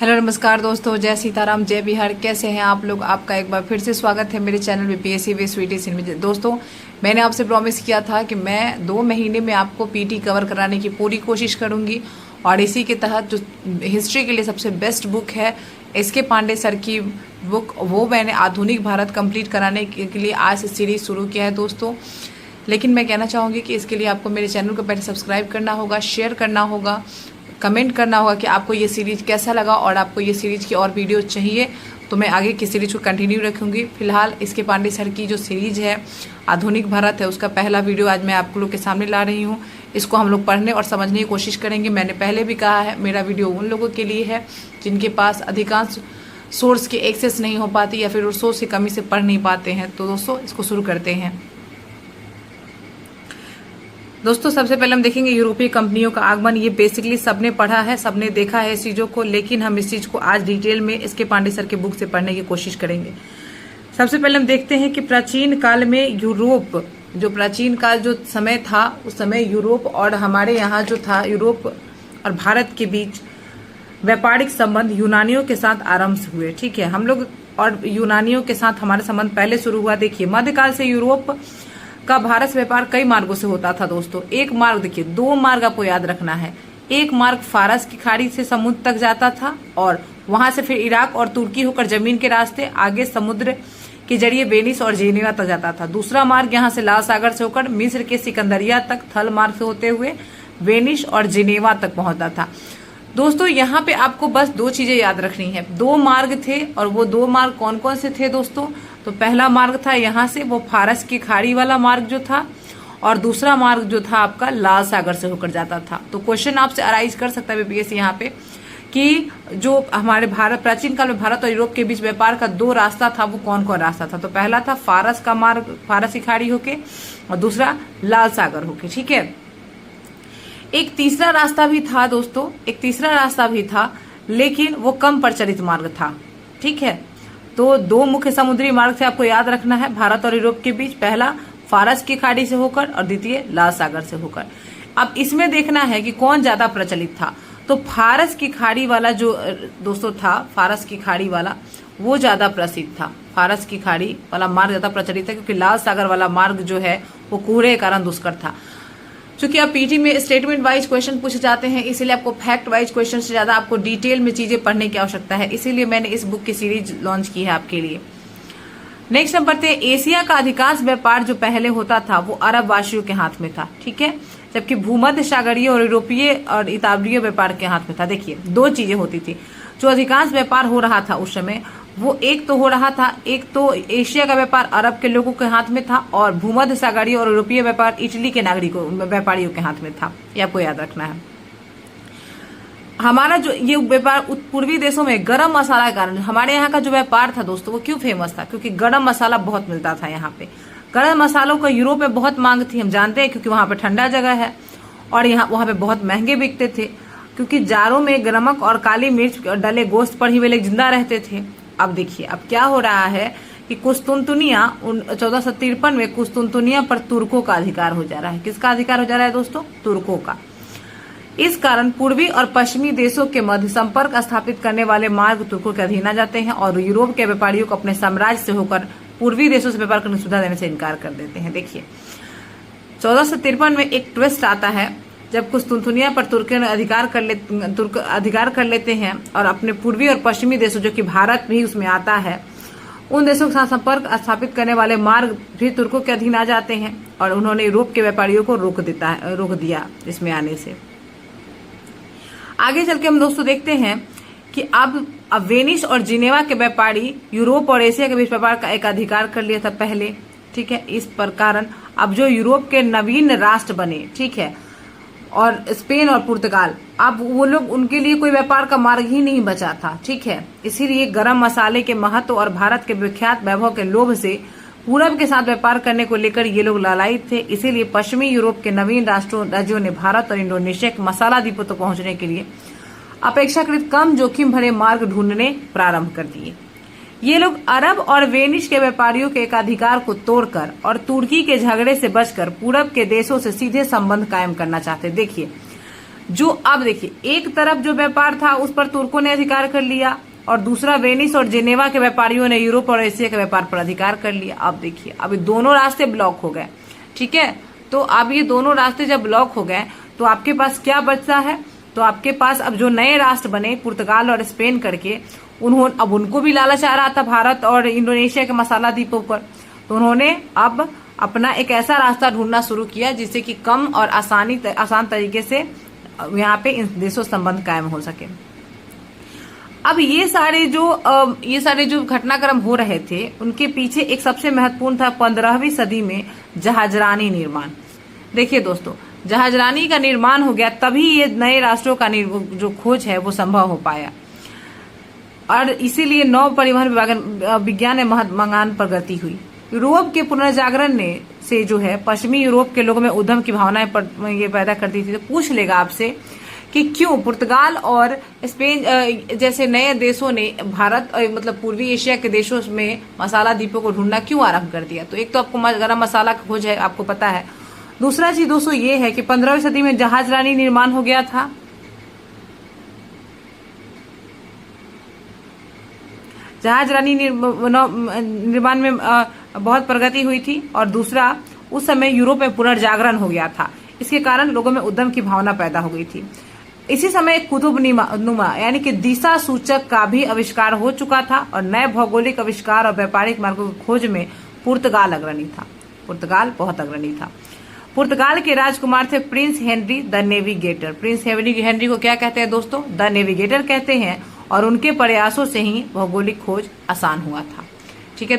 Hello नमस्कार दोस्तों, जय सीताराम, जय बिहार। कैसे हैं आप लोग? आपका एक बार फिर से स्वागत है मेरे चैनल बीपीएससी वे स्वीटी में। दोस्तों, मैंने आपसे प्रॉमिस किया था कि मैं 2 महीने में आपको पीटी कवर कराने की पूरी कोशिश करूंगी और इसी के तहत जो हिस्ट्री के लिए सबसे बेस्ट बुक है एसके पांडे सर की बुक, वो मैंने आधुनिक भारत कंप्लीट कराने के लिए आज से सीरीज शुरू किया है दोस्तों। लेकिन मैं कहना चाहूँगी कि इसके लिए आपको मेरे चैनल को पहले सब्सक्राइब करना होगा, शेयर करना होगा, कमेंट करना होगा कि आपको ये सीरीज कैसा लगा और आपको ये सीरीज की और वीडियो चाहिए तो मैं आगे की सीरीज को कंटिन्यू रखूँगी। फिलहाल इसके पांडे सर की जो सीरीज है आधुनिक भारत है, उसका पहला वीडियो आज मैं आप लोग के सामने ला रही हूँ। इसको हम लोग पढ़ने और समझने की कोशिश करेंगे। मैंने पहले भी कहा है, मेरा वीडियो उन लोगों के लिए है जिनके पास अधिकांश सोर्स की एक्सेस नहीं हो पाती या फिर सोर्स की कमी से पढ़ नहीं पाते हैं। तो दोस्तों, इसको शुरू करते हैं। दोस्तों, सबसे पहले हम देखेंगे यूरोपीय कंपनियों का आगमन। ये बेसिकली सबने पढ़ा है, सबने देखा है इस चीज़ों को, लेकिन हम इस चीज़ को आज डिटेल में इसके पांडे सर के बुक से पढ़ने की कोशिश करेंगे। सबसे पहले हम देखते हैं कि प्राचीन काल में यूरोप, जो प्राचीन काल जो समय था, उस समय यूरोप और हमारे यहाँ जो था, यूरोप और भारत के बीच व्यापारिक संबंध यूनानियों के साथ आरंभ हुए। ठीक है, हम लोग और यूनानियों के साथ हमारे संबंध पहले शुरू हुआ। देखिए, मध्यकाल से यूरोप का भारत से व्यापार कई मार्गों से होता था दोस्तों। एक मार्ग, देखिए 2 मार्ग आपको याद रखना है। एक मार्ग फारस की खाड़ी से समुद्र तक जाता था और वहां से फिर इराक और तुर्की होकर जमीन के रास्ते आगे समुद्र के जरिए वेनिस और जेनेवा तक जाता था। दूसरा मार्ग यहाँ से लाल सागर से होकर मिस्र के सिकंदरिया तक थल मार्ग से होते हुए वेनिस और जिनेवा तक पहुंचता था। दोस्तों, यहाँ पे आपको बस 2 चीजें याद रखनी है। 2 मार्ग थे और वो 2 मार्ग कौन कौन से थे दोस्तों? तो पहला मार्ग था यहाँ से वो फारस की खाड़ी वाला मार्ग जो था, और दूसरा मार्ग जो था आपका लाल सागर से होकर जाता था। तो क्वेश्चन आपसे अराइज कर सकता है बीपीएससी यहाँ पे कि जो हमारे भारत प्राचीन काल में भारत और यूरोप के बीच व्यापार का 2 रास्ता था, वो कौन कौन रास्ता था? तो पहला था फारस का मार्ग, फारस की खाड़ी होके, और दूसरा लाल सागर होके। ठीक है, एक तीसरा रास्ता भी था दोस्तों, एक तीसरा रास्ता भी था, लेकिन वो कम प्रचलित मार्ग था। ठीक है, तो 2 मुख्य समुद्री मार्ग से आपको याद रखना है भारत और यूरोप के बीच। पहला फारस की खाड़ी से होकर और द्वितीय लाल सागर से होकर। अब इसमें देखना है कि कौन ज्यादा प्रचलित था। तो फारस की खाड़ी वाला जो दोस्तों था, फारस की खाड़ी वाला वो ज्यादा प्रसिद्ध था। फारस की खाड़ी वाला मार्ग ज्यादा प्रचलित है, क्योंकि लाल सागर वाला मार्ग जो है वो कोहरे के कारण दुष्कर था। चूंकि आप पीटी में स्टेटमेंट वाइज क्वेश्चन पूछे जाते हैं, इसीलिए आपको फैक्ट वाइज क्वेश्चन से ज्यादा आपको डिटेल में चीजें पढ़ने की आवश्यकता है। इसीलिए मैंने इस बुक की सीरीज लॉन्च की है आपके लिए। नेक्स्ट नंबर पे, एशिया का अधिकांश व्यापार जो पहले होता था वो अरब वासियों के हाथ में था। ठीक है, जबकि भूमध्य सागरीय और यूरोपीय और इतालवीय व्यापार के हाथ में था। देखिए, 2 चीजें होती थी। जो अधिकांश व्यापार हो रहा था उस समय, वो एक तो हो रहा था, एक तो एशिया का व्यापार अरब के लोगों के हाथ में था, और भूमध्य सागरीय और यूरोपीय व्यापार इटली के नागरिकों व्यापारियों के हाथ में था। ये आपको याद रखना है। हमारा जो ये व्यापार पूर्वी देशों में गरम मसाला के कारण, हमारे यहाँ का जो व्यापार था दोस्तों, वो क्यों फेमस था? क्योंकि गरम मसाला बहुत मिलता था यहाँ पे। गरम मसालों का यूरोप में बहुत मांग थी, हम जानते हैं, क्योंकि वहां पे ठंडा जगह है और वहां पे बहुत महंगे बिकते थे। क्योंकि जाड़ों में नमक और काली मिर्च डले गोश्त पर ही वे लोग जिंदा रहते थे। अब देखिए, अब क्या हो रहा है कि कुस्तुनतुनिया 1453 में कुस्तुनतुनिया पर तुर्कों का अधिकार हो जा रहा है। किसका अधिकार हो जा रहा है दोस्तों? तुर्कों का। इस कारण पूर्वी और पश्चिमी देशों के मध्य संपर्क स्थापित करने वाले मार्ग तुर्कों के अधीन आ जाते हैं और यूरोप के व्यापारियों को अपने साम्राज्य से होकर पूर्वी देशों से व्यापार करने की सुविधा देने से इनकार कर देते हैं। देखिए, 1453 में एक ट्विस्ट आता है, जब कुस्तुनतुनिया पर तुर्क अधिकार कर लेते हैं और अपने पूर्वी और पश्चिमी देशों, जो कि भारत भी उसमें आता है, उन देशों के साथ संपर्क स्थापित करने वाले मार्ग भी तुर्कों के अधीन आ जाते हैं और उन्होंने यूरोप के व्यापारियों को रोक दिया इसमें आने से। आगे चल के हम दोस्तों देखते हैं कि अब वेनिस और जिनेवा के व्यापारी यूरोप और एशिया के बीच व्यापार का एक अधिकार कर लिया था पहले। ठीक है, इस कारण अब जो यूरोप के नवीन राष्ट्र बने, ठीक है, और स्पेन और पुर्तगाल, अब वो लोग, उनके लिए कोई व्यापार का मार्ग ही नहीं बचा था। ठीक है, इसीलिए गरम मसाले के महत्व और भारत के विख्यात वैभव के लोभ से पूरब के साथ व्यापार करने को लेकर ये लोग लालायित थे। इसीलिए पश्चिमी यूरोप के नवीन राज्यों ने भारत और इंडोनेशिया के मसाला द्वीपों तक पहुंचने के लिए अपेक्षाकृत कम जोखिम भरे मार्ग ढूंढने प्रारंभ कर दिए। ये लोग अरब और वेनिस के व्यापारियों के एकाधिकार को तोड़कर और तुर्की के झगड़े से बचकर पूरब के देशों से सीधे संबंध कायम करना चाहते। देखिए, जो अब देखिए, एक तरफ जो व्यापार था उस पर तुर्कों ने अधिकार कर लिया और दूसरा वेनिस और जेनेवा के व्यापारियों ने यूरोप और एशिया के व्यापार पर अधिकार कर लिया। अब देखिए, अब दोनों रास्ते ब्लॉक हो गए, ठीक है। तो अब ये दोनों रास्ते जब ब्लॉक हो गए तो आपके पास क्या बचता है, तो आपके पास अब जो नए राष्ट्र बने पुर्तगाल और स्पेन करके, अब उनको भी लालच आ रहा था भारत और इंडोनेशिया के मसाला द्वीपों पर। तो उन्होंने अब अपना एक ऐसा रास्ता ढूंढना शुरू किया जिससे कि कम और आसान तरीके से यहाँ पे इन देशों संबंध कायम हो सके। अब ये सारे जो घटनाक्रम हो रहे थे उनके पीछे एक सबसे महत्वपूर्ण था 15वीं सदी में जहाजरानी निर्माण। देखिए दोस्तों, जहाजरानी का निर्माण हो गया तभी ये नए राष्ट्रों का जो खोज है वो संभव हो पाया और इसीलिए नौ परिवहन विज्ञान में महान प्रगति हुई। यूरोप के पुनर्जागरण ने से जो है पश्चिमी यूरोप के लोगों में उद्यम की भावनाएं ये पैदा कर दी थी। तो पूछ लेगा आपसे कि क्यों पुर्तगाल और स्पेन जैसे नए देशों ने भारत मतलब पूर्वी एशिया के देशों में मसाला द्वीपों को ढूंढना क्यों आरंभ कर दिया। तो एक तो आपको गरम मसाला का खोज है, आपको पता है। दूसरा चीज दोस्तों ये है कि 15वीं सदी में जहाजरानी निर्माण हो गया था। जहाजरानी निर्माण में बहुत प्रगति हुई थी और दूसरा उस समय यूरोप में पुनर्जागरण हो गया था। इसके कारण लोगों में उद्यम की भावना पैदा हो गई थी। इसी समय कुतुब नुमा यानी कि दिशा सूचक का भी आविष्कार हो चुका था और नए भौगोलिक आविष्कार और व्यापारिक मार्गों की खोज में पुर्तगाल अग्रणी था। पुर्तगाल बहुत अग्रणी था। पुर्तगाल के राजकुमार थे Prince Henry the navigator. Prince Henry को क्या कहते हैं दोस्तों? द नेविगेटर कहते हैं और उनके प्रयासों से ही भौगोलिक खोज आसान हुआ था। ठीक है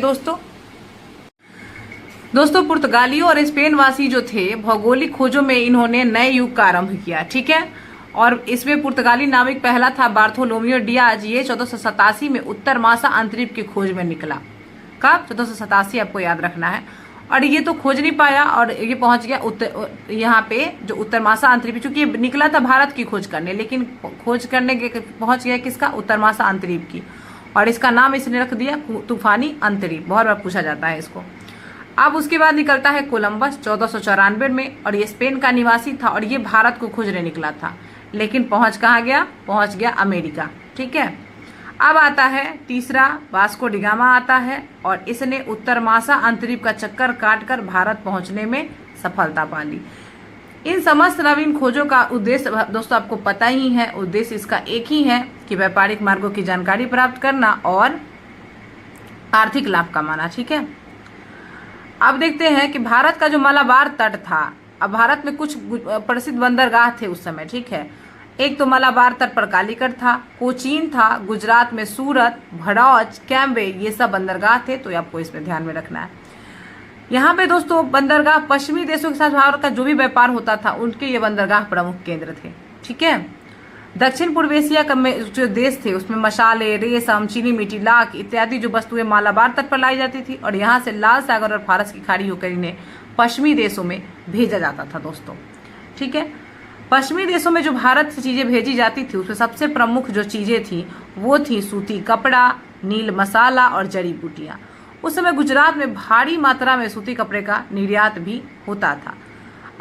दोस्तों पुर्तगालियों और स्पेन वासी जो थे भौगोलिक खोजों में इन्होंने नए युग का आरंभ किया। ठीक है, और इसमें पुर्तगाली नाविक पहला था बार्थोलोमियो डियाज। ये 1487 में उत्तर मासा अंतरिक्ष की खोज में निकला। कब? 1487 आपको याद रखना है। और ये तो खोज नहीं पाया और ये पहुंच गया यहाँ पे जो उत्तर मासा अंतरिक्ष, चूंकि निकला था भारत की खोज करने, लेकिन खोज करने के पहुंच गया किसका? उत्तर मासा अंतरिक्ष की। और इसका नाम इसने रख दिया तूफानी अंतरिक्ष। बहुत बार पूछा जाता है इसको। अब उसके बाद निकलता है कोलंबस 1494 में और ये स्पेन का निवासी था और ये भारत को खोजने निकला था, लेकिन पहुंच कहाँ गया? पहुंच गया अमेरिका। ठीक है, अब आता है तीसरा वास्को डिगामा आता है और इसने उत्तर मासा अंतरिक्ष का चक्कर काटकर भारत पहुंचने में सफलता पा ली। इन समस्त नवीन खोजों का उद्देश्य दोस्तों आपको पता ही है, उद्देश्य इसका एक ही है कि व्यापारिक मार्गों की जानकारी प्राप्त करना और आर्थिक लाभ कमाना। ठीक है, अब देखते हैं कि भारत का जो मलाबार तट था, अब भारत में कुछ प्रसिद्ध बंदरगाह थे उस समय। ठीक है, एक तो मलाबार तट पर कालीकट था, कोचीन था, गुजरात में सूरत, भड़ौच, कैम्बे, ये सब बंदरगाह थे। तो आपको इसमें ध्यान में रखना है। यहाँ पे दोस्तों बंदरगाह पश्चिमी देशों के साथ भारत का जो भी व्यापार होता था उनके ये बंदरगाह प्रमुख केंद्र थे। ठीक है, दक्षिण पूर्व एशिया का जो देश थे उसमें मसाले, रेशम, चीनी मिट्टी, लाख इत्यादि जो वस्तुएं मालाबार तट पर लाई जाती थी और यहाँ से लाल सागर और फारस की खाड़ी होकर इन्हें पश्चिमी देशों में भेजा जाता था दोस्तों। ठीक है, पश्चिमी देशों में जो भारत से चीजें भेजी जाती थी उसमें सबसे प्रमुख जो चीजें थी वो थी सूती कपड़ा, नील मसाला और जड़ी बूटियां। उस समय गुजरात में भारी मात्रा में सूती कपड़े का निर्यात भी होता था।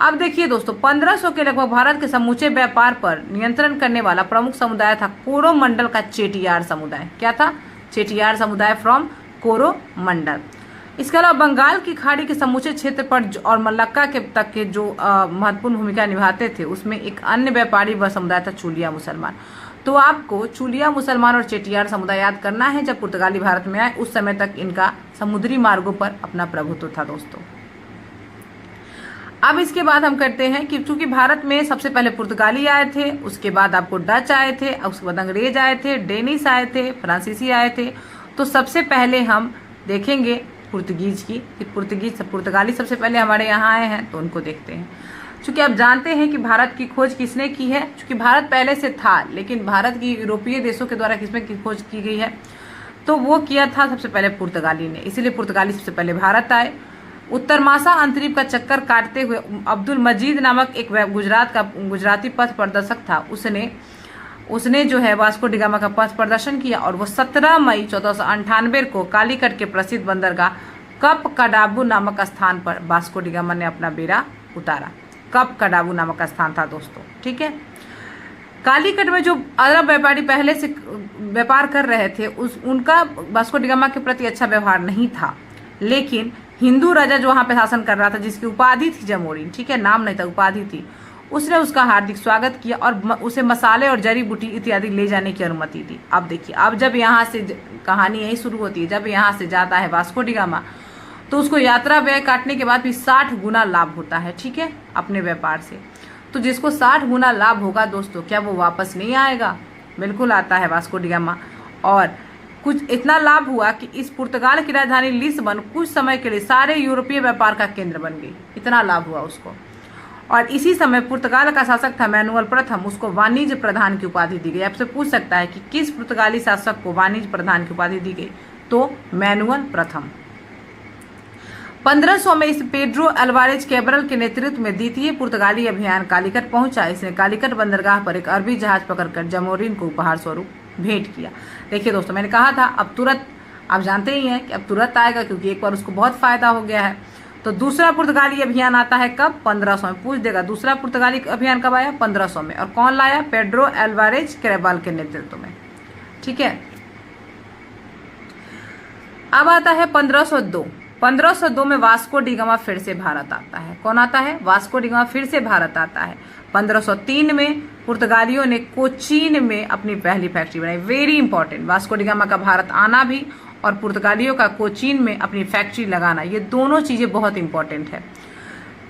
अब देखिए दोस्तों 1500 के लगभग भारत के समूचे व्यापार पर नियंत्रण करने वाला प्रमुख समुदाय था कोरोमंडल का चेटियार समुदाय। क्या था? चेटियार समुदाय फ्रॉम कोरोमंडल। इसके अलावा बंगाल की खाड़ी के समूचे क्षेत्र पर और मलक्का के तक के जो महत्वपूर्ण भूमिका निभाते थे उसमें एक अन्य व्यापारी व समुदाय था चूलिया मुसलमान। तो आपको चूलिया मुसलमान और चेटियार समुदाय याद करना है। जब पुर्तगाली भारत में आए उस समय तक इनका समुद्री मार्गों पर अपना प्रभुत्व था दोस्तों। अब इसके बाद हम करते हैं कि चूंकि भारत में सबसे पहले पुर्तगाली आए थे, उसके बाद आपको डच आए थे, उसके बाद अंग्रेज आए थे, डेनिश आए थे, फ्रांसीसी आए थे। तो सबसे पहले हम देखेंगे पुर्तगीज की, पुर्तगाली सबसे पहले हमारे यहाँ आए हैं तो उनको देखते हैं। चूंकि आप जानते हैं कि भारत की खोज किसने की है, चूंकि भारत पहले से था लेकिन भारत की यूरोपीय देशों के द्वारा किसमें की खोज की गई है, तो वो किया था सबसे पहले पुर्तगाली ने, इसीलिए पुर्तगाली सबसे पहले भारत आए। उत्तर मासा अंतरिक्ष का चक्कर काटते हुए अब्दुल मजीद नामक एक गुजराती पथ प्रदर्शक था, उसने जो है वास्को डिगामा का पथ प्रदर्शन किया और वो 17 मई 1498 को कालीकट के प्रसिद्ध बंदरगाह कप कडाबू नामक स्थान पर वास्को डिगामा ने अपना बेड़ा उतारा। कप कडाबू नामक स्थान था दोस्तों। ठीक है, कालीकट में जो अरब व्यापारी पहले से व्यापार कर रहे थे उनका वास्को डी गामा के प्रति अच्छा व्यवहार नहीं था, लेकिन हिंदू राजा जो वहां पे शासन कर रहा था, जिसकी उपाधि थी जमोरिन, ठीक है, नाम नहीं था, उपाधि थी, उसने उसका हार्दिक स्वागत किया और उसे मसाले और जड़ी बूटी इत्यादि ले जाने की अनुमति दी। अब देखिए, अब जब यहाँ से कहानी यही शुरू होती है, जब यहाँ से जाता है वास्को डी गामा तो उसको यात्रा व्यय काटने के बाद भी 60 गुना लाभ होता है, ठीक है, अपने व्यापार से। तो जिसको 60 गुना लाभ होगा दोस्तों, क्या वो वापस नहीं आएगा? बिल्कुल आता है वास्को डी गामा। और कुछ इतना लाभ हुआ कि इस पुर्तगाल की राजधानी लिस्बन कुछ समय के लिए सारे यूरोपीय व्यापार का केंद्र बन गई, इतना लाभ हुआ उसको। और इसी समय पुर्तगाल का शासक था मैनुअल प्रथम, उसको वाणिज्य प्रधान की उपाधि दी गई। आपसे पूछ सकता है कि किस पुर्तगाली शासक को वाणिज्य प्रधान की उपाधि दी गई, तो मैनुअल प्रथम। 1500 में इस पेड्रो अल्वारेज कैबरल के नेतृत्व में द्वितीय पुर्तगाली अभियान कालीकट पहुंचा। इसने कालीकट बंदरगाह पर एक अरबी जहाज पकड़कर जमोरिन को उपहार स्वरूप भेंट किया। देखिए दोस्तों, मैंने कहा था अब तुरंत, आप जानते ही हैं कि अब तुरंत आएगा, क्योंकि एक बार उसको बहुत फायदा हो गया है। तो दूसरा पुर्तगाली अभियान आता है कब? 1500 में। पूछ देगा दूसरा पुर्तगाली अभियान कब आया? 1500 में। और कौन लाया? पेड्रो अल्वारेज कैबरल के नेतृत्व में, ठीक है। अब आता है 1502। 1502 में वास्को डी गामा फिर से भारत आता है। कौन आता है? वास्को डी गामा फिर से भारत आता है। 1503 में पुर्तगालियों ने कोचीन में अपनी पहली फैक्ट्री बनाई। Very important, Vasco D gamma का भारत आना भी और पुर्तगालियों का कोचीन में अपनी फैक्ट्री लगाना, ये दोनों चीजें बहुत इंपॉर्टेंट है।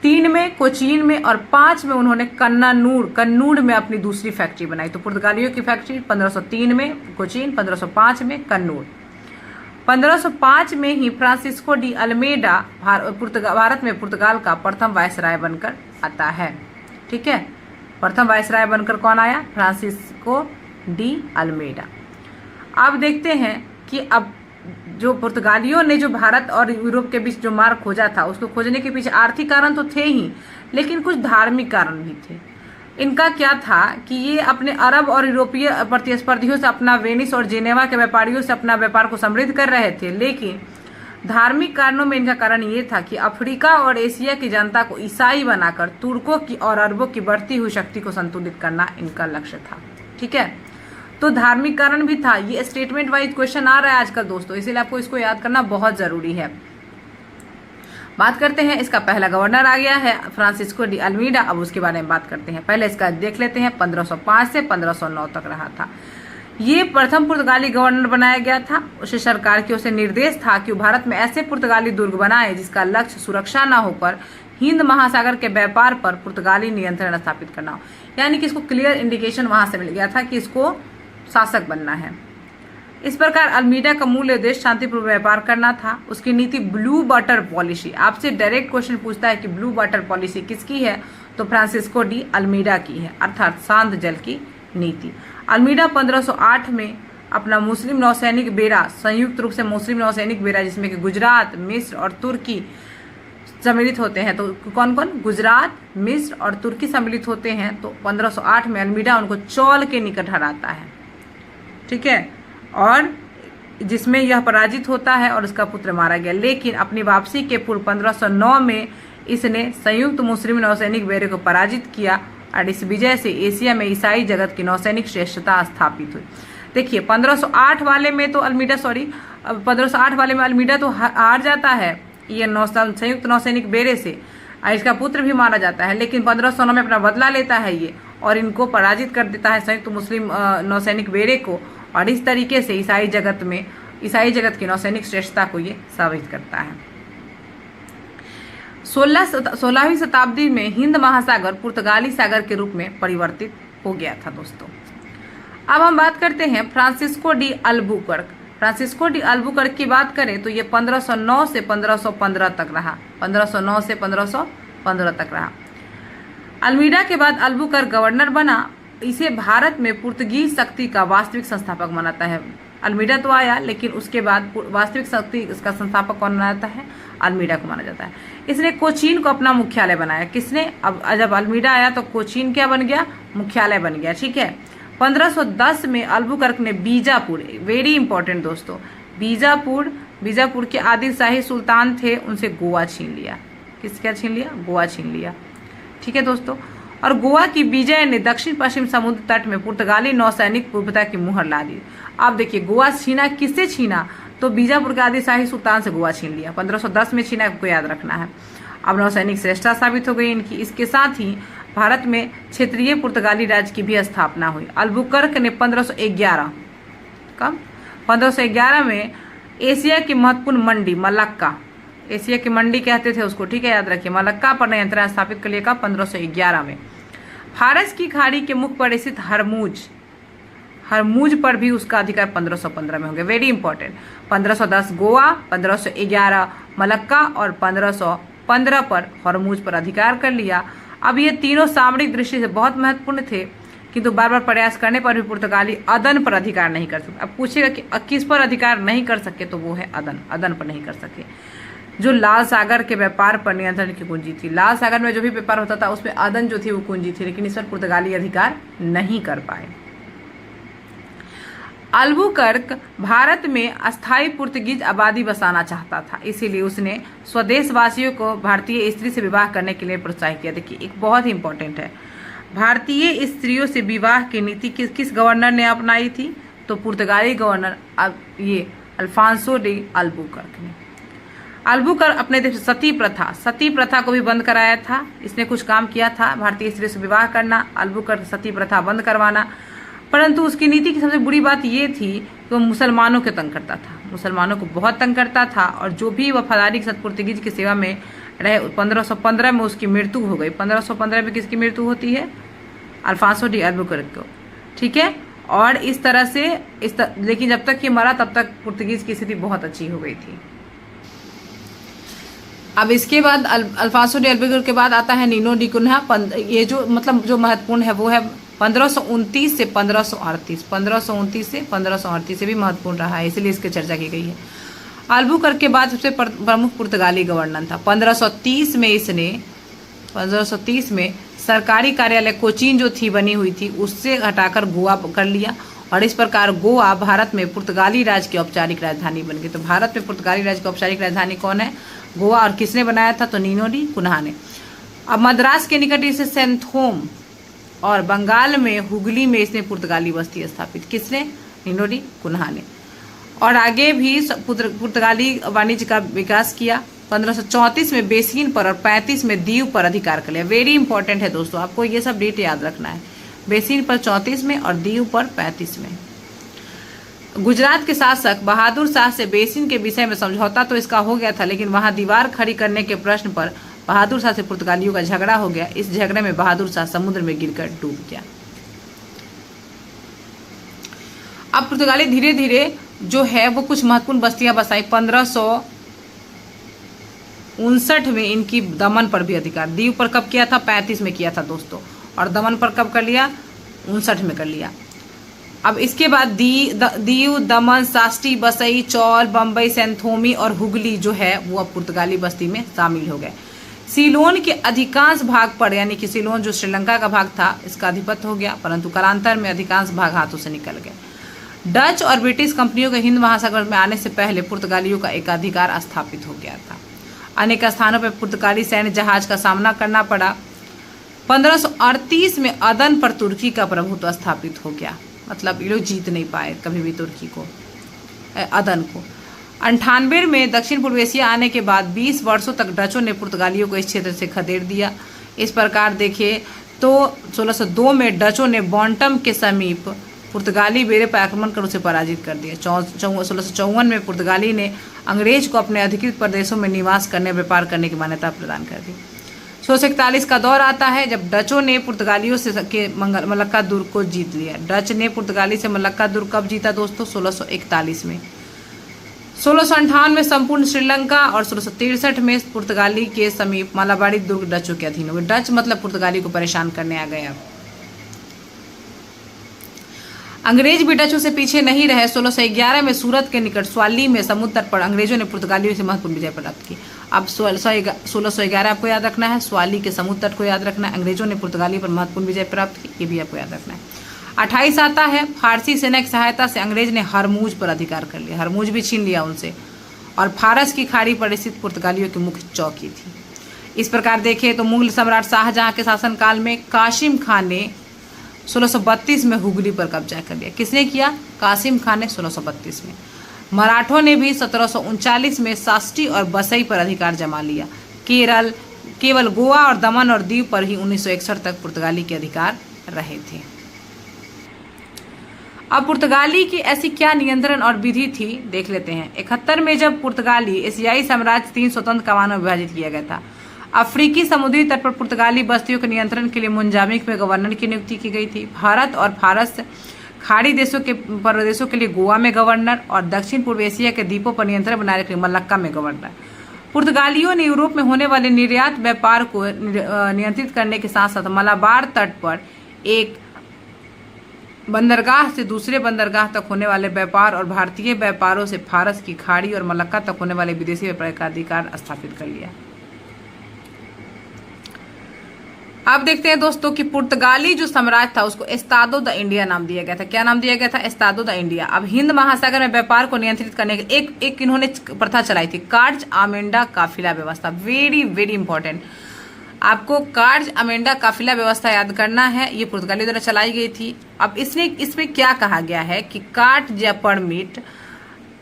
3 में कोचीन में और 5 में उन्होंने कन्नूर में अपनी दूसरी फैक्ट्री बनाई। तो पुर्तगालियों की फैक्ट्री 1503 में कोचीन, 1505 में कन्नूर। 1505 में ही फ्रांसिस्को डी अल्मेडा भारत में पुर्तगाल का प्रथम वायसराय बनकर आता है, ठीक है। प्रथम वायसराय बनकर कौन आया? Francisco de Almeida. अब देखते हैं कि अब जो पुर्तगालियों ने जो भारत और यूरोप के बीच जो मार्ग खोजा था, उसको खोजने के पीछे आर्थिक कारण तो थे ही, लेकिन कुछ धार्मिक कारण भी थे। इनका क्या था कि ये अपने अरब और यूरोपीय प्रतिस्पर्धियों से अपना, वेनिस और जेनेवा के व्यापारियों से अपना व्यापार को समृद्ध कर रहे थे, लेकिन धार्मिक कारणों में इनका कारण ये था कि अफ्रीका और एशिया की जनता को ईसाई बनाकर तुर्कों की और अरबों की बढ़ती हुई शक्ति को संतुलित करना इनका लक्ष्य था, ठीक है। तो धार्मिक कारण भी था। ये स्टेटमेंट वाइज क्वेश्चन आ रहा है आजकल दोस्तों, इसीलिए आपको इसको याद करना बहुत जरूरी है। बात करते हैं, इसका पहला गवर्नर आ गया है फ्रांसिस्को डी अल्मीडा। अब उसके बारे में बात करते हैं। पहले इसका देख लेते हैं, 1505 से 1509 तक रहा था। ये प्रथम पुर्तगाली गवर्नर बनाया गया था। उसे सरकार की ओर से निर्देश था कि वो भारत में ऐसे पुर्तगाली दुर्ग बनाए जिसका लक्ष्य सुरक्षा न होकर हिंद महासागर के व्यापार पर पुर्तगाली नियंत्रण स्थापित करना हो। यानी कि इसको क्लियर इंडिकेशन वहां से मिल गया था कि इसको शासक बनना है। इस प्रकार अल्मीडा का मूल उद्देश्य शांतिपूर्ण व्यापार करना था। उसकी नीति ब्लू वाटर पॉलिसी, आपसे डायरेक्ट क्वेश्चन पूछता है कि ब्लू वाटर पॉलिसी किसकी है, तो फ्रांसिस्को डी अल्मीडा की है, अर्थात शांत जल की नीति। अल्मीडा 1508 में अपना मुस्लिम नौसैनिक बेड़ा, संयुक्त रूप से मुस्लिम नौसैनिक बेड़ा जिसमें कि गुजरात, मिस्र और तुर्की सम्मिलित होते हैं। तो कौन कौन? गुजरात, मिस्र और तुर्की सम्मिलित होते हैं। तो 1508 में अल्मीडा उनको चौल के निकट हराता है, ठीक है, और जिसमें यह पराजित होता है और उसका पुत्र मारा गया। लेकिन अपनी वापसी के पूर्व 1509 में इसने संयुक्त मुस्लिम नौसैनिक बेड़े को पराजित किया और इस विजय से एशिया में ईसाई जगत की नौसैनिक श्रेष्ठता स्थापित हुई। देखिए 1508 वाले में तो अल्मीडा 1508 वाले में अल्मीडा तो हार जाता है ये संयुक्त नौसैनिक बेड़े से, इसका पुत्र भी मारा जाता है। लेकिन 1509 में अपना बदला लेता है ये और इनको पराजित कर देता है संयुक्त मुस्लिम नौसैनिक बेड़े को, और इस तरीके से ईसाई जगत की नौसैनिक श्रेष्ठता को ये साबित करता है। 16वीं शताब्दी में हिंद महासागर पुर्तगाली सागर के रूप में परिवर्तित हो गया था दोस्तों। अब हम बात करते हैं Francisco de Albuquerque. Francisco de Albuquerque की बात करें तो ये 1509 से 1515 तक रहा। 1509 से 1515 तक रहा। अल्मीडा के बाद अल्बुकर्क गवर्नर बना। इसे भारत में पुर्तगीज शक्ति का वास्तविक संस्थापक मानता है। अल्मीडा तो आया, लेकिन उसके बाद वास्तविक शक्ति इसका संस्थापक कौन माना जाता है? अल्मीडा को माना जाता है। इसने कोचीन को अपना मुख्यालय बनाया। किसने? अब जब अल्मीडा आया तो कोचीन क्या बन गया? मुख्यालय बन गया, ठीक है। 1510 में अल्बुकर्क ने बीजापुर, वेरी इंपॉर्टेंट दोस्तों, बीजापुर के आदिल शाही सुल्तान थे, उनसे गोवा छीन लिया। किसका छीन लिया? गोवा छीन लिया, ठीक है दोस्तों। और गोवा की विजय ने दक्षिण पश्चिम समुद्र तट में पुर्तगाली नौसैनिक पूर्वता की मुहर ला दी। अब देखिए गोवा छीना किससे छीना, तो बीजापुर के आदिलशाही सुल्तान से गोवा छीन लिया, 1510 में छीना, आपको याद रखना है। अब नौसैनिक श्रेष्ठता साबित हो गई इनकी। इसके साथ ही भारत में क्षेत्रीय पुर्तगाली राज्य की भी स्थापना हुई। अल्बुकर्क ने 1511 कब 1511 में एशिया की महत्वपूर्ण मंडी मलक्का, एशिया की मंडी कहते थे उसको, ठीक है, याद रखिए, मलक्का पर नियंत्रण स्थापित कर लिया। 1511 में फारस की खाड़ी के मुख पर स्थित हरमुज पर भी उसका अधिकार 1515 में हो गया। Very important. 1510 गोवा, 1511 मलक्का और 1515 पर हरमुज पर अधिकार कर लिया। अब ये तीनों सामरिक दृष्टि से बहुत महत्वपूर्ण थे, किंतु बार बार प्रयास करने पर भी पुर्तगाली अदन पर अधिकार नहीं कर सके। अब पूछेगा कि किस पर अधिकार नहीं कर सके, तो वो है अदन पर नहीं कर सके, जो लाल सागर के व्यापार पर नियंत्रण की कुंजी थी। लाल सागर में जो भी व्यापार होता था उसमें अदन जो थी वो कुंजी थी, लेकिन इस पर पुर्तगाली अधिकार नहीं कर पाए। अल्बुकर्क भारत में अस्थायी पुर्तगीज आबादी बसाना चाहता था, इसीलिए उसने स्वदेशवासियों को भारतीय स्त्री से विवाह करने के लिए प्रोत्साहित किया। देखिए एक बहुत ही इंपॉर्टेंट है, भारतीय स्त्रियों से विवाह की नीति किस गवर्नर ने अपनाई थी, तो पुर्तगाली गवर्नर ये अल्फांसो डी अल्बुकर्क ने। अल्बुकर्क अपने देश सती प्रथा को भी बंद कराया था। इसने कुछ काम किया था, भारतीय स्त्रियों से विवाह करना, अल्बुकर्क सती प्रथा बंद करवाना, परंतु उसकी नीति की सबसे बुरी बात ये थी कि वो मुसलमानों को तंग करता था, मुसलमानों को बहुत तंग करता था, और जो भी वफादारी के साथ पुर्तगीज की सेवा में रहे। 1515 में उसकी मृत्यु हो गई। 1515 में किसकी मृत्यु होती है, अल्फांसो डी अल्बुकर्क को, ठीक है। और इस तरह से लेकिन जब तक ये मरा तब तक पुर्तगीज की स्थिति बहुत अच्छी हो गई थी। अब इसके बाद अल्फांसो डी अल्बुकर्क के बाद आता है नीनो डी कुन्हा। ये जो मतलब जो महत्वपूर्ण है वो है 1529 से 1538, 1529 से 1538 से भी महत्वपूर्ण रहा है, इसलिए इसकी चर्चा की गई है। अल्बुकर्क के बाद सबसे प्रमुख पुर्तगाली गवर्नर था। 1530 में सरकारी कार्यालय कोचीन जो थी बनी हुई थी उससे हटाकर गोवा कर लिया, और इस प्रकार गोवा भारत में पुर्तगाली राज्य की औपचारिक राजधानी बन गई। तो भारत में पुर्तगाली राज्य की औपचारिक राजधानी कौन है, गोवा, और किसने बनाया था, तो नीनो डी कुन्हा ने। अब मद्रास के निकट इसे सेंथोम और बंगाल में हुगली में इसने पुर्तगाली बस्ती स्थापित, किसने, नीनो डी कुन्हा ने। और आगे भी पुर्तगाली वाणिज्य का विकास किया। 1534 में बेसिन पर और 35 में दीव पर अधिकार कर लिया। वेरी इंपॉर्टेंट है दोस्तों, आपको ये सब डेट याद रखना है। बेसिन पर 34 में और दीव पर 35 में। गुजरात के शासक बहादुर शाह से बेसिन के विषय में समझौता तो इसका हो गया था, लेकिन वहां दीवार खड़ी करने के प्रश्न पर बहादुर शाह से पुर्तगालियों का झगड़ा हो गया। इस झगड़े में बहादुर शाह समुद्र में गिरकर डूब गया। अब पुर्तगाली धीरे धीरे जो है वो कुछ महत्वपूर्ण बस्तियां बसाई। 1559 में इनकी दमन पर भी अधिकार, दीव पर कब किया था, 35 में किया था दोस्तों, और दमन पर कब कर लिया, 59 में कर लिया। अब इसके बाद दीव, दमन, साष्टी, बसई, चौल, बम्बई, सेंथोमी और हुगली जो है वो अब पुर्तगाली बस्ती में शामिल हो गए। सीलोन के अधिकांश भाग पर, यानी कि सीलोन जो श्रीलंका का भाग था, इसका अधिपत्य हो गया, परंतु कालांतर में अधिकांश भाग हाथों से निकल गए। डच और ब्रिटिश कंपनियों के हिंद महासागर में आने से पहले पुर्तगालियों का एकाधिकार स्थापित हो गया था। अनेक स्थानों पर पुर्तगाली सैन्य जहाज का सामना करना पड़ा। 1538 में अदन पर तुर्की का प्रभुत्व स्थापित हो गया, मतलब ये लोग जीत नहीं पाए कभी भी तुर्की को, अदन को। 98 में दक्षिण पूर्व एशिया आने के बाद 20 वर्षों तक डचों ने पुर्तगालियों को इस क्षेत्र से खदेड़ दिया। इस प्रकार देखिए तो 1602 में डचों ने बॉन्टम के समीप पुर्तगाली बेड़े पर आक्रमण कर उसे पराजित कर दिया। 1654 में पुर्तगाली ने अंग्रेज को अपने अधिकृत प्रदेशों में निवास करने, व्यापार करने की मान्यता प्रदान कर दी। 1641 का दौर आता है जब डचों ने पुर्तगालियों से मलक्का दुर्ग को जीत लिया। डच ने पुर्तगाली से मलक्का दुर्ग कब जीता दोस्तों, 1641 में। 1658 में संपूर्ण श्रीलंका और 1663 में पुर्तगाली के समीप मालाबारी दुर्ग डचों के अधीन हो गए। डच मतलब पुर्तगाली को परेशान करने आ गए। अब अंग्रेज भी डचों से पीछे नहीं रहे। 1611 में सूरत के निकट स्वाली में समुद्र तट पर अंग्रेजों ने पुर्तगालियों से महत्वपूर्ण विजय प्राप्त की। अब 1611 आपको याद रखना है, स्वाली के समुद्र तट को याद रखना है, अंग्रेजों ने पुर्तगालियों पर महत्वपूर्ण विजय प्राप्त की, ये भी आपको याद रखना है। 28 आता है, फारसी सेना की सहायता से अंग्रेज ने हरमुज पर अधिकार कर लिया, हरमुज भी छीन लिया उनसे, और फारस की खाड़ी पर स्थित पुर्तगालियों की मुख्य चौकी थी। इस प्रकार देखें तो मुगल सम्राट शाहजहां के शासनकाल में कासिम खान ने 1632 में हुगली पर कब्जा कर लिया। किसने किया? कासिम खान ने 1632 में। मराठों ने भी 1739 में साष्टी और बसई पर अधिकार जमा लिया। केवल गोवा और दमन और दीव पर ही 1961 तक पुर्तगाली के अधिकार रहे थे। अब पुर्तगाली की ऐसी क्या नियंत्रण और विधि थी देख लेते हैं। 71 में जब पुर्तगाली एशियाई साम्राज्य 3 स्वतंत्र कमानों में विभाजित किया गया था। अफ्रीकी समुद्री तट पर पुर्तगाली बस्तियों के नियंत्रण के लिए मुंजामिक में गवर्नर की नियुक्ति की गई थी। भारत और फारस खाड़ी देशों के प्रदेशों के लिए गोवा में गवर्नर और दक्षिण पूर्व एशिया के द्वीपों पर नियंत्रण बनाने के लिए मलक्का में गवर्नर। पुर्तगालियों ने यूरोप में होने वाले निर्यात व्यापार को नियंत्रित करने के साथ साथ मलाबार तट पर एक बंदरगाह से दूसरे बंदरगाह तक होने वाले व्यापार और भारतीय व्यापारों से फारस की खाड़ी और मलक्का तक होने वाले विदेशी व्यापार का अधिकार स्थापित कर लिया। अब देखते हैं दोस्तों कि पुर्तगाली जो साम्राज्य था उसको एस्तादो द इंडिया नाम दिया गया था। क्या नाम दिया गया था? Estado the India. अब हिंद महासागर में व्यापार को नियंत्रित करने के एक इन्होंने प्रथा चलाई थी, कार्ज अमेंडा काफिला व्यवस्था। वेरी वेरी इंपॉर्टेंट, आपको कार्ज अमेंडा काफिला व्यवस्था याद करना है। ये पुर्तगाली द्वारा चलाई गई थी। अब इसमें क्या कहा गया है कि कार्ट या परमिट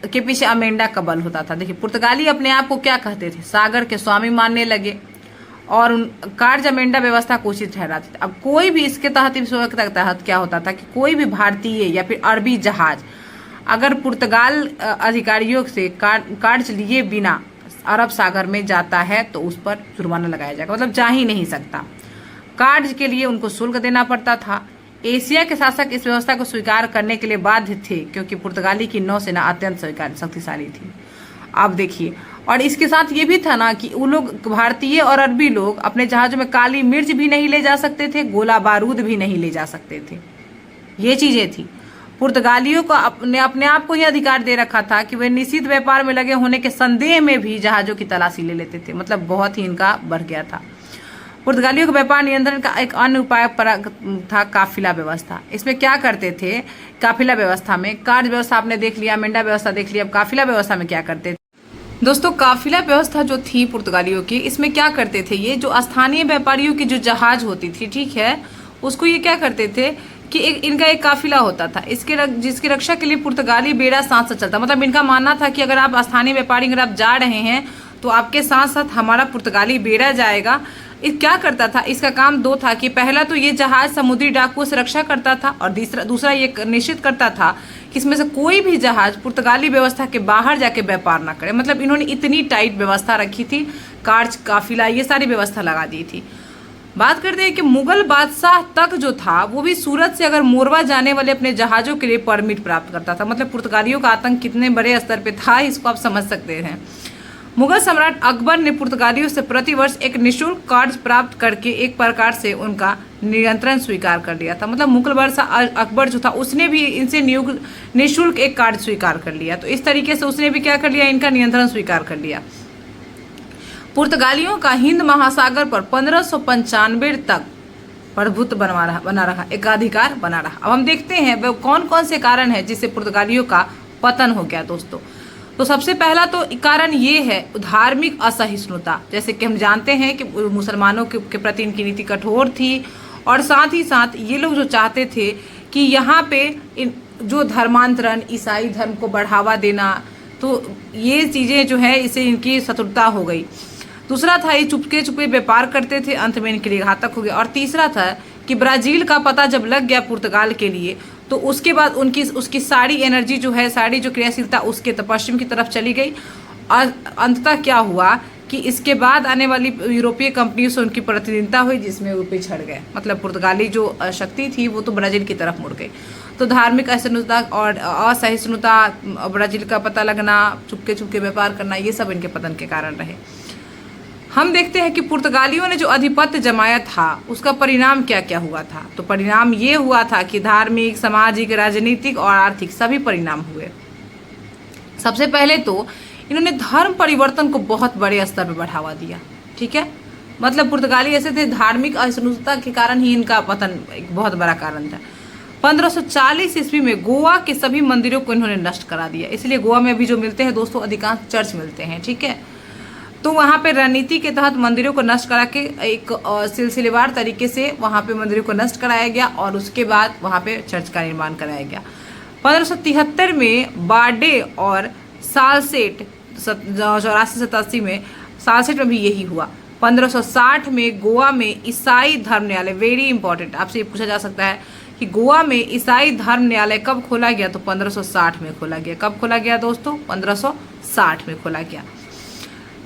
के पीछे अमेंडा का बल होता था। देखिए, पुर्तगाली अपने आप को क्या कहते थे? सागर के स्वामी मानने लगे और कार्ज अमेंडा व्यवस्था को उचित ठहराते थे। अब कोई भी इसके तहत क्या होता था कि कोई भी भारतीय या फिर अरबी जहाज अगर पुर्तगाल अधिकारियों से कार्ज लिए बिना अरब सागर में जाता है तो उस पर जुर्माना लगाया जाएगा, मतलब जा ही नहीं सकता। कार्ज के लिए उनको शुल्क देना पड़ता था। एशिया के शासक इस व्यवस्था को स्वीकार करने के लिए बाध्य थे क्योंकि पुर्तगाली की नौसेना अत्यंत शक्तिशाली थी। आप देखिए, और इसके साथ ये भी था ना कि वो लोग भारतीय और अरबी लोग अपने जहाजों में काली मिर्च भी नहीं ले जा सकते थे, गोला बारूद भी नहीं ले जा सकते थे। ये चीजें थी। पुर्तगालियों को अपने आप को ही अधिकार दे रखा था कि वे निषिद्ध व्यापार में लगे होने के संदेह में भी जहाजों की तलाशी ले लेते थे। मतलब बहुत ही इनका बढ़ गया था। पुर्तगालियों का व्यापार नियंत्रण का एक अन्य उपाय था काफिला व्यवस्था। इसमें क्या करते थे? काफिला व्यवस्था में कार्य व्यवस्था आपने देख लिया, अमेंडा व्यवस्था देख लिया। अब काफिला व्यवस्था में क्या करते थे दोस्तों? काफिला व्यवस्था जो थी पुर्तगालियों की, इसमें क्या करते थे? ये जो स्थानीय व्यापारियों की जो जहाज होती थी, ठीक है, उसको ये क्या करते थे कि इनका एक काफिला होता था, जिसकी रक्षा के लिए पुर्तगाली बेड़ा साथ साथ चलता। मतलब इनका मानना था कि अगर आप स्थानीय व्यापारी अगर आप जा रहे हैं तो आपके साथ साथ हमारा पुर्तगाली बेड़ा जाएगा। क्या करता था? इसका काम दो था कि पहला तो ये जहाज समुद्री डाकुओं से रक्षा करता था और दूसरा ये निश्चित करता था कि इसमें से कोई भी जहाज पुर्तगाली व्यवस्था के बाहर जाके व्यापार ना करे। मतलब इन्होंने इतनी टाइट व्यवस्था रखी थी, कार्ज काफिला ये सारी व्यवस्था लगा दी थी। बात करते हैं कि मुगल बादशाह तक जो था वो भी सूरत से अगर मोरवा जाने वाले अपने जहाजों के लिए परमिट प्राप्त करता था। मतलब पुर्तगालियों का आतंक कितने बड़े स्तर पे था, इसको आप समझ सकते हैं। मुगल सम्राट अकबर ने पुर्तगालियों से प्रतिवर्ष एक निःशुल्क कार्ड प्राप्त करके एक प्रकार से उनका नियंत्रण स्वीकार कर लिया था। मतलब मुगल बादशाह अकबर जो था उसने भी इनसे निःशुल्क एक कार्ड स्वीकार कर लिया। तो इस तरीके से उसने भी क्या कर लिया? इनका नियंत्रण स्वीकार कर लिया। पुर्तगालियों का हिंद महासागर पर 1595 तक प्रभुत्व बना रहा, एकाधिकार बना रहा। अब हम देखते हैं वो कौन कौन से कारण है जिससे पुर्तगालियों का पतन हो गया दोस्तों। तो सबसे पहला तो कारण ये है धार्मिक असहिष्णुता। जैसे कि हम जानते हैं कि मुसलमानों के प्रति इनकी नीति कठोर थी और साथ ही साथ ये लोग जो चाहते थे कि यहाँ पे जो धर्मांतरण, ईसाई धर्म को बढ़ावा देना, तो ये चीज़ें जो है इससे इनकी शत्रुता हो गई। दूसरा था ये चुपके चुपके व्यापार करते थे, अंत में इनके लिए घातक हो गया। और तीसरा था कि ब्राज़ील का पता जब लग गया पुर्तगाल के लिए तो उसके बाद उसकी सारी एनर्जी जो है, सारी जो क्रियाशीलता उसके पश्चिम की तरफ चली गई। और अंततः क्या हुआ कि इसके बाद आने वाली यूरोपीय कंपनियों से उनकी प्रतिद्वंद्विता हुई जिसमें वो पिछड़ गए। मतलब पुर्तगाली जो शक्ति थी वो तो ब्राज़ील की तरफ मुड़ गई। तो धार्मिक असहिष्णुता और असहिष्णुता, ब्राज़ील का पता लगना, चुपके चुपके व्यापार करना, ये सब इनके पतन के कारण रहे। हम देखते हैं कि पुर्तगालियों ने जो आधिपत्य जमाया था उसका परिणाम क्या क्या हुआ था। तो परिणाम ये हुआ था कि धार्मिक, सामाजिक, राजनीतिक और आर्थिक सभी परिणाम हुए। सबसे पहले तो इन्होंने धर्म परिवर्तन को बहुत बड़े स्तर पर बढ़ावा दिया। ठीक है, मतलब पुर्तगाली ऐसे थे, धार्मिक असहिष्णुता के कारण ही इनका पतन एक बहुत बड़ा कारण था। 1540 ईस्वी में गोवा के सभी मंदिरों को इन्होंने नष्ट करा दिया। इसलिए गोवा में अभी जो मिलते हैं दोस्तों अधिकांश चर्च मिलते हैं। ठीक है, तो वहाँ पे रणनीति के तहत मंदिरों को नष्ट करा के एक सिलसिलेवार तरीके से वहाँ पे मंदिरों को नष्ट कराया गया और उसके बाद वहाँ पे चर्च का निर्माण कराया गया। 1573 में बार्डे और सालसेट, 84-87 में सालसेट में भी यही हुआ। 1560 में गोवा में ईसाई धर्म न्यायालय, वेरी इंपॉर्टेंट, आपसे ये पूछा जा सकता है कि गोवा में ईसाई धर्म न्यायालय कब खोला गया, तो 1560 में खोला गया। कब खोला गया दोस्तों? 1560 में खोला गया।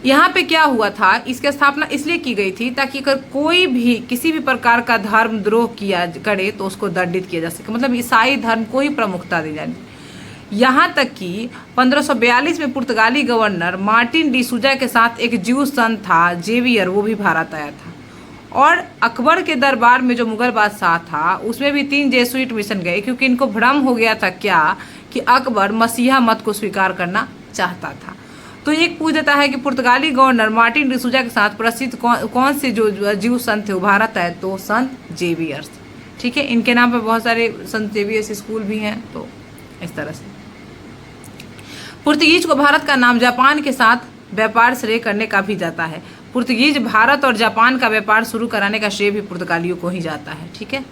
यहाँ पे क्या हुआ था, इसकी स्थापना इसलिए की गई थी ताकि अगर कोई भी किसी भी प्रकार का धर्म द्रोह किया करे तो उसको दंडित किया जा सके, मतलब ईसाई धर्म को ही प्रमुखता दी जाए। यहाँ तक कि 1542 में पुर्तगाली गवर्नर मार्टिन डी सूजा के साथ एक ज्यू संत था जेवियर, वो भी भारत आया था। और अकबर के दरबार में जो मुगल बादशाह था उसमें भी 3 जेसुइट मिशन गए, क्योंकि इनको भ्रम हो गया था क्या कि अकबर मसीहा मत को स्वीकार करना चाहता था। तो एक पूछ देता है कि पुर्तगाली गवर्नर मार्टिन डिसूजा के साथ प्रसिद्ध कौन से जो ज्यू संत थे वो भारत आए, तो संत जेवियर्स। ठीक है, इनके नाम पे बहुत सारे संत जेवियर्स स्कूल भी हैं। तो इस तरह से पुर्तगीज को भारत का नाम जापान के साथ व्यापार श्रेय करने का भी जाता है। पुर्तगीज भारत और जापान का व्यापार शुरू कराने का श्रेय भी पुर्तगालियों को ही जाता है। ठीक है,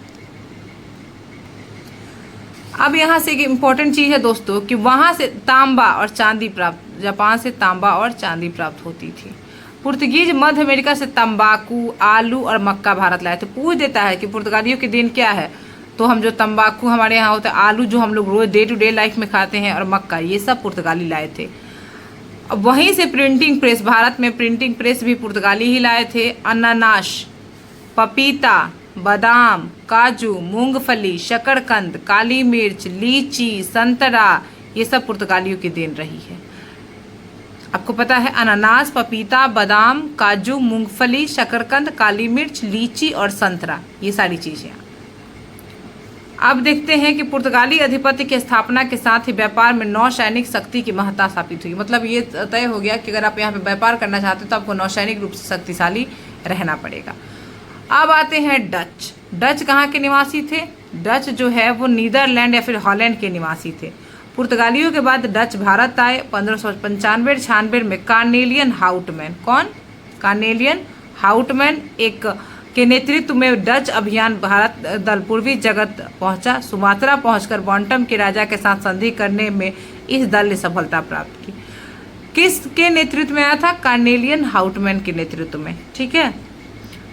अब यहाँ से एक इम्पॉर्टेंट चीज़ है दोस्तों कि वहाँ से तांबा और चांदी प्राप्त, जापान से तांबा और चांदी प्राप्त होती थी। पुर्तगीज मध्य अमेरिका से तंबाकू, आलू और मक्का भारत लाए थे। पूछ देता है कि पुर्तगालियों के दिन क्या है, तो हम जो तंबाकू हमारे यहाँ होता है, आलू जो हम लोग रोज डे टू डे लाइफ में खाते हैं, और मक्का, ये सब पुर्तगाली लाए थे। अब वहीं से प्रिंटिंग प्रेस, भारत में प्रिंटिंग प्रेस भी पुर्तगाली ही लाए थे। अनानास, पपीता, बादाम, काजू, मूंगफली, शकरकंद, काली मिर्च, लीची, संतरा, ये सब पुर्तगालियों की देन रही है। आपको पता है, अनानास, पपीता, बादाम, काजू, मूंगफली, शकरकंद, काली मिर्च, लीची और संतरा, ये सारी चीजें। अब देखते हैं कि पुर्तगाली अधिपत्य की स्थापना के साथ ही व्यापार में नौसैनिक शक्ति की महत्ता स्थापित हुई। मतलब ये तय हो गया कि अगर आप यहाँ पे व्यापार करना चाहते हो तो आपको नौसैनिक रूप से शक्तिशाली रहना पड़ेगा। अब आते हैं डच। डच कहाँ के निवासी थे? डच जो है वो नीदरलैंड या फिर हॉलैंड के निवासी थे। पुर्तगालियों के बाद डच भारत आए। 1595-96 में कार्नेलियन हाउटमैन, कौन? कार्नेलियन हाउटमैन एक के नेतृत्व में डच अभियान भारत दल पूर्वी जगत पहुंचा। सुमात्रा पहुंचकर बॉन्टम के राजा के साथ संधि करने में इस दल ने सफलता प्राप्त की। किसके नेतृत्व में आया था? कार्नेलियन हाउटमैन के नेतृत्व में। ठीक है,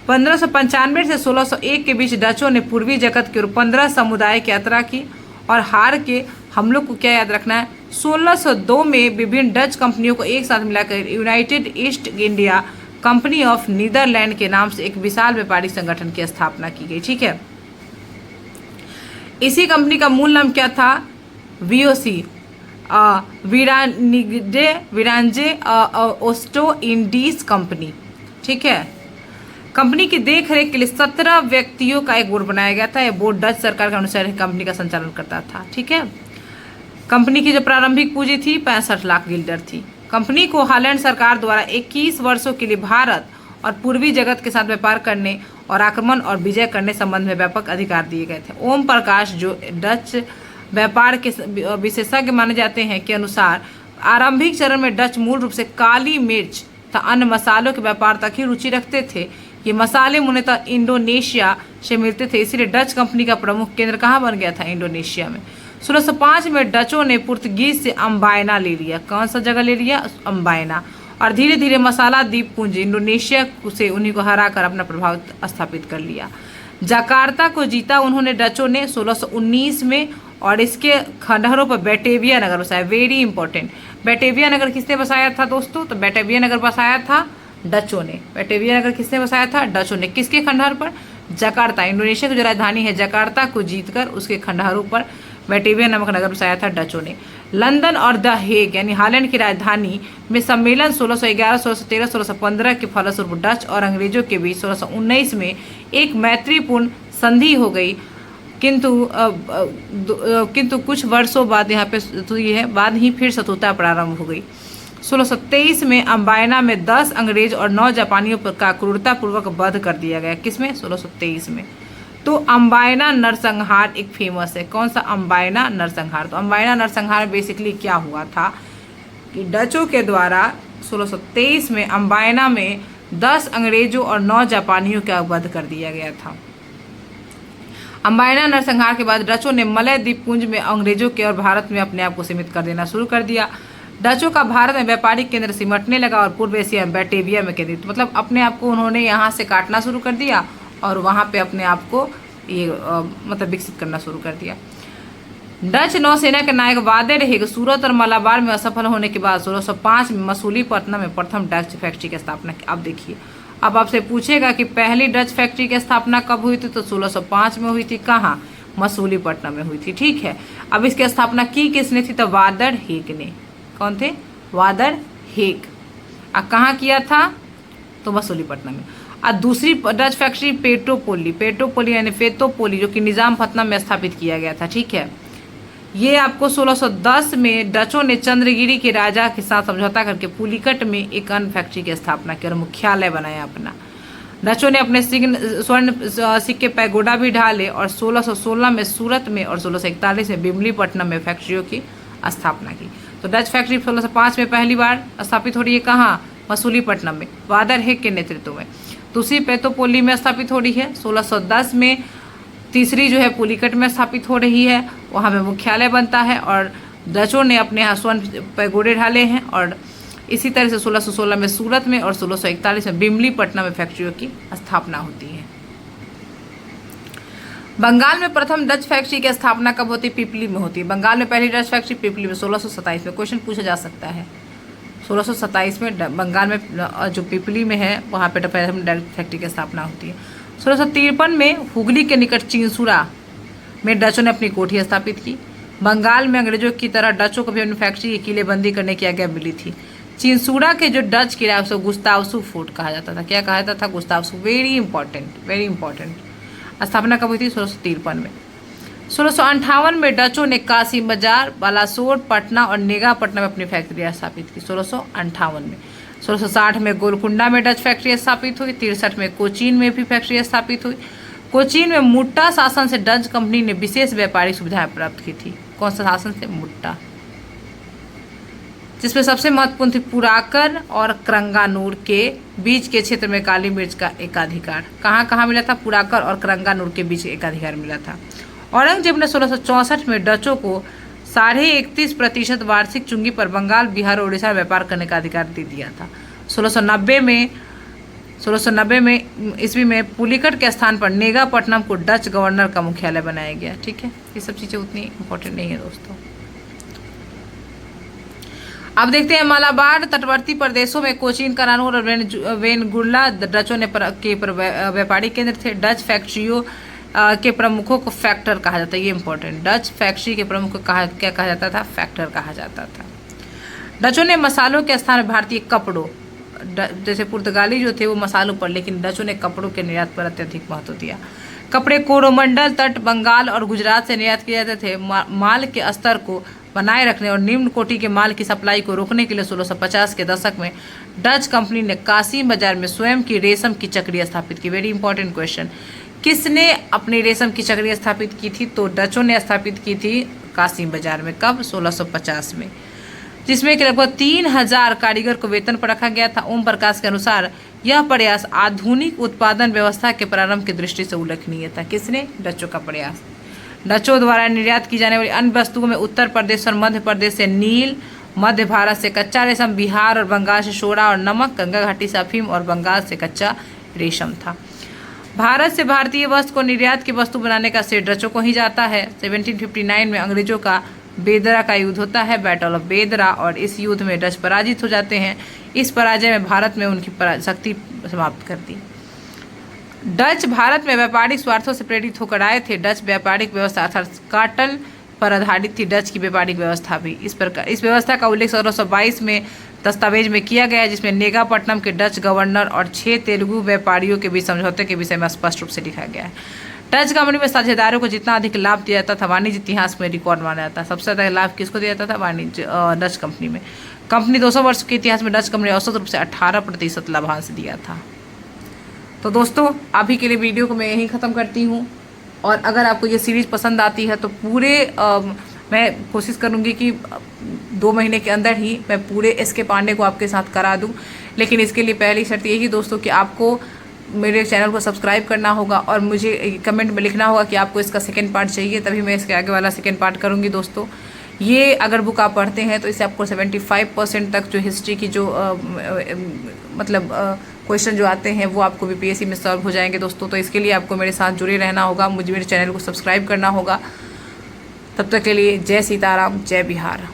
1595 से 1601 के बीच डचों ने पूर्वी जगत की ओर 15 समुदाय की यात्रा की और हार के हम लोग को क्या याद रखना है, 1602 में विभिन्न डच कंपनियों को एक साथ मिलाकर United East India Company of Netherlands के नाम से एक विशाल व्यापारिक संगठन की स्थापना की गई। ठीक है, इसी कंपनी का मूल नाम क्या था? वीओसी, विरांजे ओस्टो इंडीज कंपनी। ठीक है, कंपनी की देखरेख के लिए 17 व्यक्तियों का एक बोर्ड बनाया गया था। यह बोर्ड डच सरकार के अनुसार कंपनी का संचालन करता था। ठीक है, कंपनी की जो प्रारंभिक पूंजी थी 65 लाख गिल्डर थी। कंपनी को हॉलैंड सरकार द्वारा 21 वर्षों के लिए भारत और पूर्वी जगत के साथ व्यापार करने और आक्रमण और विजय करने संबंध में व्यापक अधिकार दिए गए थे। ओम प्रकाश जो डच व्यापार के विशेषज्ञ माने जाते हैं के अनुसार आरंभिक चरण में डच मूल रूप से काली मिर्च तथा अन्य मसालों के व्यापार तक ही रुचि रखते थे। ये मसाले मूलतः इंडोनेशिया से मिलते थे, इसीलिए डच कंपनी का प्रमुख केंद्र कहाँ बन गया था? इंडोनेशिया में। 1605 में डचों ने पुर्तगीज से अम्बायना ले लिया। कौन सा जगह ले लिया? अम्बायना। और धीरे धीरे मसाला द्वीप पुंज इंडोनेशिया से उन्हीं को हराकर अपना प्रभाव स्थापित कर लिया। जकार्ता को जीता उन्होंने डचों ने 1619 में, और इसके खंडहरों पर बैटेविया नगर बसाया। वेरी इंपॉर्टेंट, बैटेविया नगर किसने बसाया था दोस्तों? तो बैटेविया नगर बसाया था डचों ने। बैटेविया नगर किसने बसाया था? डचों ने। किसके खंडहर पर? जकार्ता, इंडोनेशिया की जो राजधानी है जकार्ता को जीतकर उसके खंडहरों पर बैटेविया नामक नगर बसाया था डचों ने। लंदन और द हेग यानी हॉलैंड की राजधानी में सम्मेलन 1611, 1613, 1615 के फलस्वरूप डच और अंग्रेजों के बीच 1619 में एक मैत्रीपूर्ण संधि हो गई। किंतु कुछ वर्षों बाद यहाँ पे बाद ही फिर शत्रुता प्रारंभ हो गई। 1623 में अम्बायना में 10 अंग्रेज और 9 जापानियों पर का क्रूरतापूर्वक वध कर दिया गया। किसमें? 1623 में। तो अम्बायना नरसंहार एक फेमस है। कौन सा? अम्बायना नरसंहार। तो अम्बायना नरसंहार बेसिकली क्या हुआ था कि डचों के द्वारा 1623 में अम्बायना में 10 अंग्रेजों और 9 जापानियों का वध कर दिया गया था। अम्बायना नरसंहार के बाद डचों ने मलय द्वीपपुंज में अंग्रेजों के और भारत में अपने आप को सीमित कर देना शुरू कर दिया। डचों का भारत में व्यापारिक केंद्र सिमटने लगा और पूर्व एशिया में बैटेविया में केंद्रित, मतलब अपने आप को उन्होंने यहाँ से काटना शुरू कर दिया और वहाँ पे अपने आप को ये मतलब विकसित करना शुरू कर दिया। डच नौसेना के नायक वादे हेग सूरत और मलाबार में असफल होने के बाद 1605 में मसूलीपट्टनम में प्रथम डच फैक्ट्री की स्थापना की। अब देखिए, अब आपसे पूछेगा कि पहली डच फैक्ट्री की स्थापना कब हुई थी, तो 1605 में हुई थी। कहाँ? मसूलीपट्टनम में हुई थी। ठीक है, अब इसकी स्थापना की किसने थी, तो वादर हेग ने। कौन थे? Whether Hague. अब कहाँ किया था, तो मसूलीपट्टनम में। और दूसरी डच फैक्ट्री पेट्रोपोली यानी फेतोपोली, जो कि निजामपट्टनम में स्थापित किया गया था। ठीक है, ये आपको 1610 में डचों ने चंद्रगिरी के राजा के साथ समझौता करके पुलिकट में एक अन्य फैक्ट्री की स्थापना की और मुख्यालय बनाया अपना। डचों ने अपने स्वर्ण सिक्के पैगोडा भी ढाले और 1616 में सूरत में और 1641 में बिमलीपट्टनम में फैक्ट्रियों की स्थापना की। तो डच फैक्ट्री 1605 में पहली बार स्थापित हो रही है। कहाँ? मसूलीपट्टनम में, वादर हेग के नेतृत्व में। दूसरी पेतोपोली में स्थापित हो रही है 1610 में। तीसरी जो है पुलिकट में स्थापित हो रही है, वहाँ पे मुख्यालय बनता है और डचों ने अपने यहाँ स्वर्ण पैगोडे ढाले हैं। और इसी तरह से 1616 में सूरत में और 1641 में बिमलीपट्टनम में फैक्ट्रियों की स्थापना होती है। बंगाल में प्रथम डच फैक्ट्री की स्थापना कब होती है? पिपली में होती है। बंगाल में पहली डच फैक्ट्री पिपली में 1627 में। क्वेश्चन पूछा जा सकता है 1627 में बंगाल में जो पिपली में है वहाँ पे प्रथम डच फैक्ट्री की स्थापना होती है। 1653 में हुगली के निकट चिंसुरा में डचों ने अपनी कोठी स्थापित की। बंगाल में अंग्रेजों की तरह डचों को भी अपनी फैक्ट्री की किलेबंदी करने की आज्ञा मिली थी। चिंसुरा के जो डच किला उसको गुस्तावसु फोर्ट कहा जाता था। क्या कहा जाता था? गुस्तावसु। Very important. स्थापना कब हुई थी? 1653 में। 1658 में डचों ने कासिम बाजार, बालासोर, पटना और नेगापट्टनम में अपनी फैक्ट्रियाँ स्थापित की। 1658 में। 1660 में गोलकुंडा में डच फैक्ट्री स्थापित हुई। 63 में कोचीन में भी फैक्ट्री स्थापित हुई। कोचीन में मुट्टा शासन से डच कंपनी ने विशेष व्यापारिक सुविधाएं प्राप्त की थी। कौन सा शासन से? मुट्टा। जिसमें सबसे महत्वपूर्ण थी पुराकर और करंगानूर के बीच के क्षेत्र में काली मिर्च का एकाधिकार। कहाँ मिला था? पुराकर और करंगानूर के बीच एकाधिकार मिला था। औरंगजेब ने 1664 में डचों को 31.5% वार्षिक चुंगी पर बंगाल, बिहार और उड़ीसा में व्यापार करने का अधिकार दे दिया था। 1690 में ईस्वी में पुलिकट के स्थान पर नेगापट्टनम को डच गवर्नर का मुख्यालय बनाया गया। ठीक है, ये सब चीज़ें उतनी इम्पोर्टेंट नहीं है दोस्तों। अब देखते हैं मालाबार तटवर्ती प्रदेशों में कोचीन, करानूर और वेनगुर्ला डचों ने के व्यापारिक केंद्र थे। डच फैक्ट्रियों के प्रमुखों को फैक्टर कहा जाता है। ये इंपॉर्टेंट। डच फैक्ट्री के प्रमुख को क्या कहा जाता था? फैक्टर कहा जाता था। डचों ने मसालों के स्थान में भारतीय कपड़ों, जैसे पुर्तगाली जो थे वो मसालों पर, लेकिन डचों ने कपड़ों के निर्यात पर अत्यधिक महत्व दिया। कपड़े कोरोमंडल तट, बंगाल और गुजरात से निर्यात किए जाते थे। माल के स्तर को बनाए रखने और निम्न कोटि के माल की सप्लाई को रोकने के लिए 1650 के दशक में डच कंपनी ने कासिम बाजार में स्वयं की रेशम की चक्री स्थापित की। Very important question. किसने अपनी रेशम की चक्री स्थापित की थी? तो डचों ने स्थापित की थी कासिम बाजार में। कब? 1650 में, जिसमें लगभग 3000 कारीगर को वेतन पर रखा गया था। ओम प्रकाश के अनुसार यह प्रयास आधुनिक उत्पादन व्यवस्था के प्रारंभ की दृष्टि से उल्लेखनीय था। किसने? डचों का प्रयास। डचों द्वारा निर्यात की जाने वाली अन्य वस्तुओं में उत्तर प्रदेश और मध्य प्रदेश से नील, मध्य भारत से कच्चा रेशम, बिहार और बंगाल से सोडा और नमक, गंगा घाटी से अफीम और बंगाल से कच्चा रेशम था। भारत से भारतीय वस्तु को निर्यात की वस्तु बनाने का श्रेय डचों को ही जाता है। 1759 में अंग्रेजों का बेदरा का युद्ध होता है, बैटल ऑफ बेदरा, और इस युद्ध में डच पराजित हो जाते हैं। इस पराजय में भारत में उनकी शक्ति समाप्त कर दी। डच भारत में व्यापारिक स्वार्थों से प्रेरित होकर आए थे। डच व्यापारिक व्यवस्था अर्थात कार्टल पर आधारित थी। डच की व्यापारिक व्यवस्था भी इस प्रकार, इस व्यवस्था का उल्लेख 1622 में दस्तावेज में किया गया है, जिसमें नेगापट्टनम के डच गवर्नर और 6 तेलुगु व्यापारियों के बीच समझौते के विषय में स्पष्ट रूप से लिखा गया है। डच कंपनी में साझेदारों को जितना अधिक लाभ दिया जाता था वाणिज्य इतिहास में रिकॉर्ड माना जाता है। सबसे ज़्यादा लाभ किसको दिया जाता था? वाणिज्य डच कंपनी में। कंपनी 200 वर्ष के इतिहास में डच कंपनी औसत रूप से 18% लाभांश दिया था। तो दोस्तों अभी के लिए वीडियो को मैं यहीं ख़त्म करती हूँ, और अगर आपको ये सीरीज़ पसंद आती है तो पूरे मैं कोशिश करूंगी कि 2 महीने के अंदर ही मैं पूरे एस.के. पांडे को आपके साथ करा दूं। लेकिन इसके लिए पहली शर्त यही दोस्तों कि आपको मेरे चैनल को सब्सक्राइब करना होगा और मुझे कमेंट में लिखना होगा कि आपको इसका सेकेंड पार्ट चाहिए, तभी मैं इसके आगे वाला सेकेंड पार्ट करूंगी दोस्तों। ये अगर बुक आप पढ़ते हैं तो इससे आपको 75% तक जो हिस्ट्री की जो मतलब क्वेश्चन जो आते हैं वो आपको बीपीएससी में सॉल्व हो जाएंगे दोस्तों। तो इसके लिए आपको मेरे साथ जुड़े रहना होगा, मुझे मेरे चैनल को सब्सक्राइब करना होगा। तब तक के लिए जय सीताराम, जय बिहार।